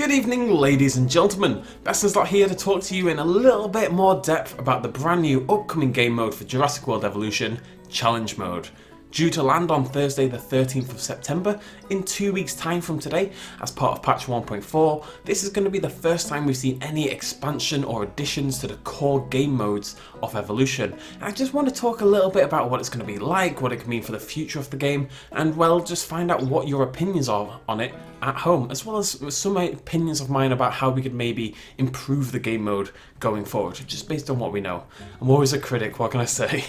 Good evening, ladies and gentlemen. BestInSlot here to talk to you in a little bit more depth about the brand new upcoming game mode for Jurassic World Evolution, Challenge Mode. Due to land on Thursday the 13th of September, in 2 weeks time from today, as part of patch 1.4, this is going to be the first time we've seen any expansion or additions to the core game modes of Evolution. And I just want to talk a little bit about what it's going to be like, what it can mean for the future of the game, and well, just find out what your opinions are on it at home, as well as some opinions of mine about how we could maybe improve the game mode going forward, just based on what we know. I'm always a critic, what can I say?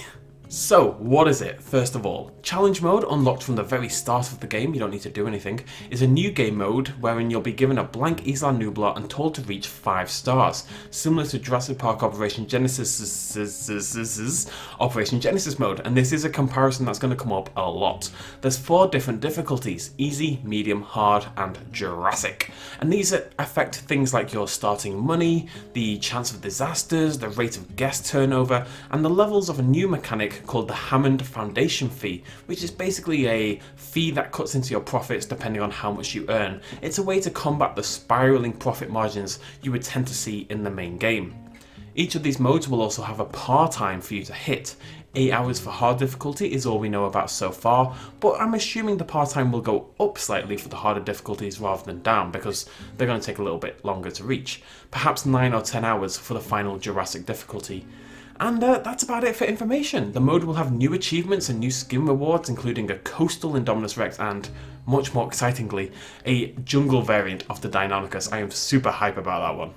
So, what is it? First of all, Challenge Mode, unlocked from the very start of the game, you don't need to do anything, is a new game mode wherein you'll be given a blank Isla Nublar and told to reach 5 stars, similar to Jurassic Park Operation Genesis' Operation Genesis mode, and this is a comparison that's going to come up a lot. There's 4 different difficulties: easy, medium, hard, and Jurassic, and these affect things like your starting money, the chance of disasters, the rate of guest turnover, and the levels of a new mechanic called the Hammond Foundation fee, which is basically a fee that cuts into your profits depending on how much you earn. It's a way to combat the spiraling profit margins you would tend to see in the main game. Each of these modes will also have a par time for you to hit. 8 hours for hard difficulty is all we know about so far, but I'm assuming the par time will go up slightly for the harder difficulties rather than down, because they're going to take a little bit longer to reach. Perhaps 9 or 10 hours for the final Jurassic difficulty. And that's about it for information. The mode will have new achievements and new skin rewards, including a coastal Indominus Rex and, much more excitingly, a jungle variant of the Deinonychus. I am super hype about that one.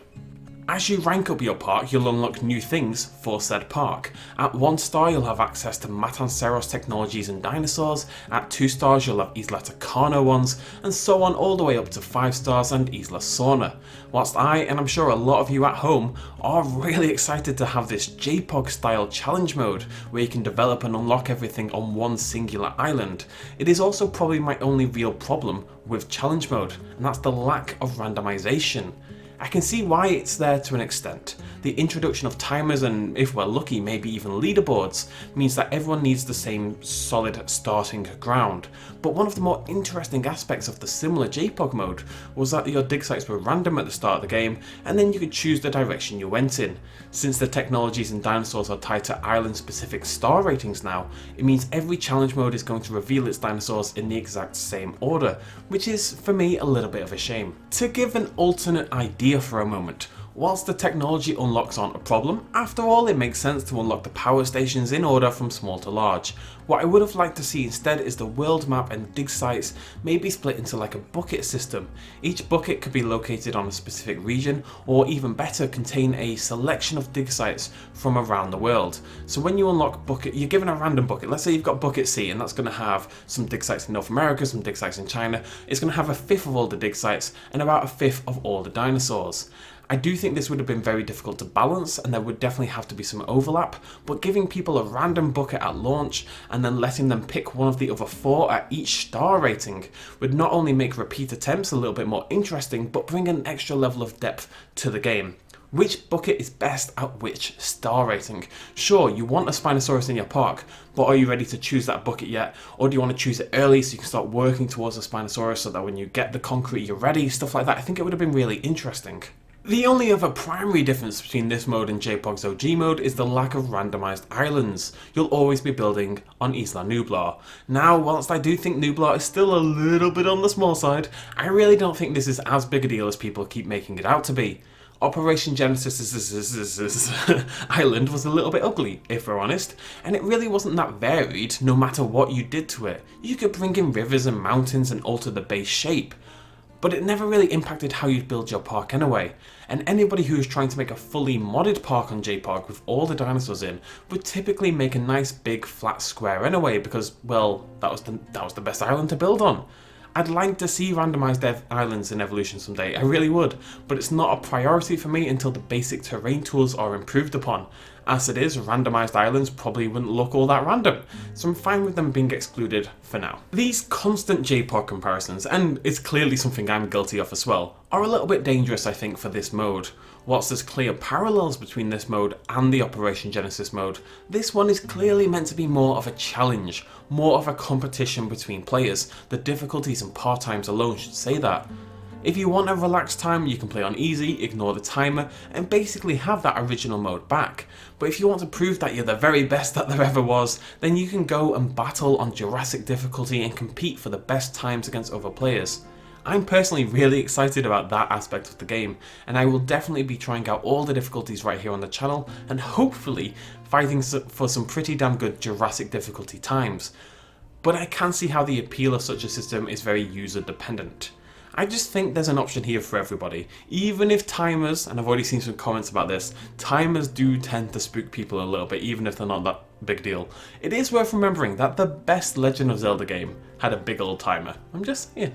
As you rank up your park, you'll unlock new things for said park. At 1 star, you'll have access to monstrous technologies and dinosaurs. At 2 stars, you'll have Isla Tucano ones, and so on all the way up to 5 stars and Isla Sorna. Whilst I, and I'm sure a lot of you at home, are really excited to have this JPOG style challenge mode, where you can develop and unlock everything on one singular island, it is also probably my only real problem with challenge mode, and that's the lack of randomization. I can see why it's there to an extent. The introduction of timers and, if we're lucky, maybe even leaderboards means that everyone needs the same solid starting ground. But one of the more interesting aspects of the similar JPOG mode was that your dig sites were random at the start of the game, and then you could choose the direction you went in. Since the technologies and dinosaurs are tied to island specific star ratings now, it means every challenge mode is going to reveal its dinosaurs in the exact same order, which is for me a little bit of a shame. To give an alternate idea for a moment, whilst the technology unlocks aren't a problem, after all it makes sense to unlock the power stations in order from small to large. What I would have liked to see instead is the world map and dig sites maybe split into like a bucket system. Each bucket could be located on a specific region, or even better, contain a selection of dig sites from around the world. So when you unlock bucket, you're given a random bucket. Let's say you've got bucket C, and that's going to have some dig sites in North America, some dig sites in China. It's going to have 1/5 of all the dig sites and about 1/5 of all the dinosaurs. I do think this would have been very difficult to balance, and there would definitely have to be some overlap, but giving people a random bucket at launch and then letting them pick one of the other 4 at each star rating would not only make repeat attempts a little bit more interesting, but bring an extra level of depth to the game. Which bucket is best at which star rating? Sure, you want a Spinosaurus in your park, but are you ready to choose that bucket yet? Or do you want to choose it early so you can start working towards a Spinosaurus so that when you get the concrete you're ready, stuff like that? I think it would have been really interesting. The only other primary difference between this mode and JPOG's OG mode is the lack of randomized islands. You'll always be building on Isla Nublar. Now, whilst I do think Nublar is still a little bit on the small side, I really don't think this is as big a deal as people keep making it out to be. Operation Genesis' island was a little bit ugly, if we're honest, and it really wasn't that varied no matter what you did to it. You could bring in rivers and mountains and alter the base shape, but it never really impacted how you'd build your park anyway. And anybody who is trying to make a fully modded park on JPOG with all the dinosaurs in would typically make a nice big flat square anyway, because, well, that was the best island to build on. I'd like to see randomized islands in Evolution someday, I really would, but it's not a priority for me until the basic terrain tools are improved upon. As it is, randomized islands probably wouldn't look all that random, so I'm fine with them being excluded for now. These constant JPOG comparisons, and it's clearly something I'm guilty of as well, are a little bit dangerous I think for this mode. Whilst there's clear parallels between this mode and the Operation Genesis mode, this one is clearly meant to be more of a challenge, more of a competition between players. The difficulties and par times alone should say that. If you want a relaxed time, you can play on easy, ignore the timer, and basically have that original mode back. But if you want to prove that you're the very best that there ever was, then you can go and battle on Jurassic difficulty and compete for the best times against other players. I'm personally really excited about that aspect of the game, and I will definitely be trying out all the difficulties right here on the channel, and hopefully fighting for some pretty damn good Jurassic difficulty times. But I can see how the appeal of such a system is very user dependent. I just think there's an option here for everybody. Even if timers, and I've already seen some comments about this, timers do tend to spook people a little bit, even if they're not that big deal. It is worth remembering that the best Legend of Zelda game had a big old timer. I'm just saying.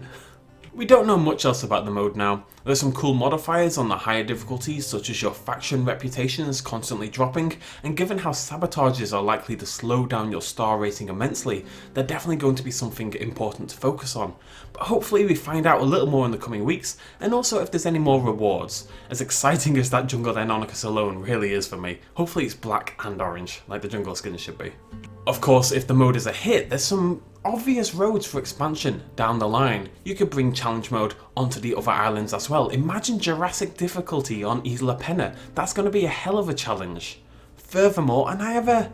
We don't know much else about the mode now. There's some cool modifiers on the higher difficulties, such as your faction reputation is constantly dropping, and given how sabotages are likely to slow down your star rating immensely, they're definitely going to be something important to focus on. But hopefully we find out a little more in the coming weeks, and also if there's any more rewards. As exciting as that Jungle Deinonychus alone really is for me, hopefully it's black and orange, like the jungle skin should be. Of course, if the mode is a hit, there's some obvious roads for expansion down the line. You could bring challenge mode onto the other islands as well. Imagine Jurassic difficulty on Isla Pena. That's going to be a hell of a challenge. Furthermore, and I have a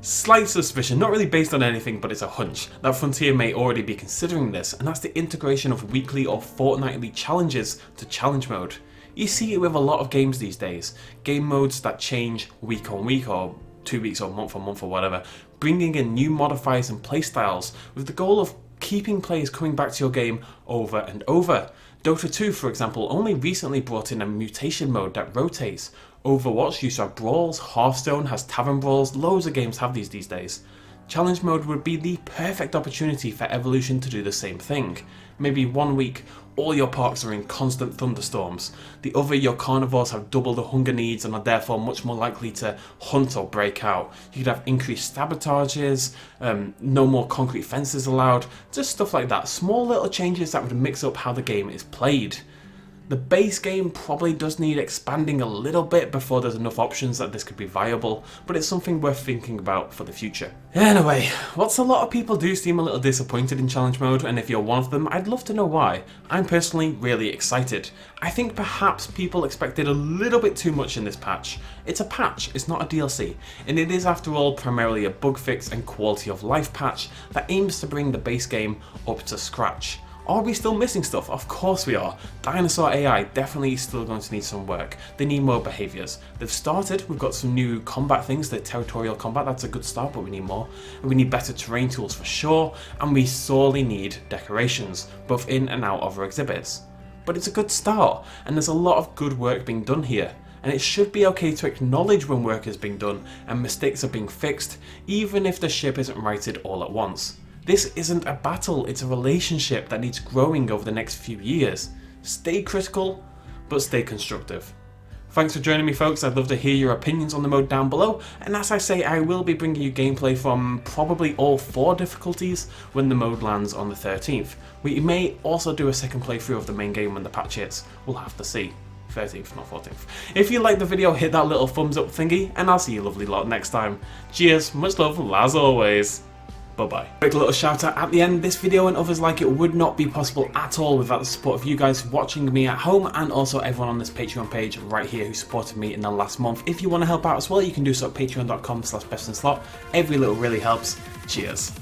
slight suspicion, not really based on anything, but it's a hunch, that Frontier may already be considering this, and that's the integration of weekly or fortnightly challenges to challenge mode. You see it with a lot of games these days. Game modes that change week on week, or 2 weeks or month on month or whatever, bringing in new modifiers and playstyles with the goal of keeping players coming back to your game over and over. Dota 2, for example, only recently brought in a mutation mode that rotates. Overwatch used to have brawls, Hearthstone has tavern brawls, loads of games have these days. Challenge mode would be the perfect opportunity for Evolution to do the same thing. Maybe 1 week, all your parks are in constant thunderstorms. The other, your carnivores have double the hunger needs and are therefore much more likely to hunt or break out. You could have increased sabotages, no more concrete fences allowed, just stuff like that. Small little changes that would mix up how the game is played. The base game probably does need expanding a little bit before there's enough options that this could be viable, but it's something worth thinking about for the future. Anyway, whilst a lot of people do seem a little disappointed in challenge mode, and if you're one of them, I'd love to know why. I'm personally really excited. I think perhaps people expected a little bit too much in this patch. It's a patch, it's not a DLC, and it is after all primarily a bug fix and quality of life patch that aims to bring the base game up to scratch. Are we still missing stuff? Of course we are. Dinosaur AI definitely still going to need some work. They need more behaviours. They've started, we've got some new combat things, the territorial combat, that's a good start, but we need more. And we need better terrain tools for sure, and we sorely need decorations, both in and out of our exhibits. But it's a good start, and there's a lot of good work being done here. And it should be okay to acknowledge when work is being done and mistakes are being fixed, even if the ship isn't righted all at once. This isn't a battle, it's a relationship that needs growing over the next few years. Stay critical, but stay constructive. Thanks for joining me, folks. I'd love to hear your opinions on the mode down below, and as I say, I will be bringing you gameplay from probably all 4 difficulties when the mode lands on the 13th. We may also do a second playthrough of the main game when the patch hits. We'll have to see. 13th, not 14th. If you liked the video, hit that little thumbs up thingy, and I'll see you lovely lot next time. Cheers, much love, as always. Bye-bye. Quick little shout out at the end. This video and others like it would not be possible at all without the support of you guys watching me at home, and also everyone on this Patreon page right here who supported me in the last month. If you want to help out as well, you can do so at patreon.com/bestinslot. Every little really helps. Cheers.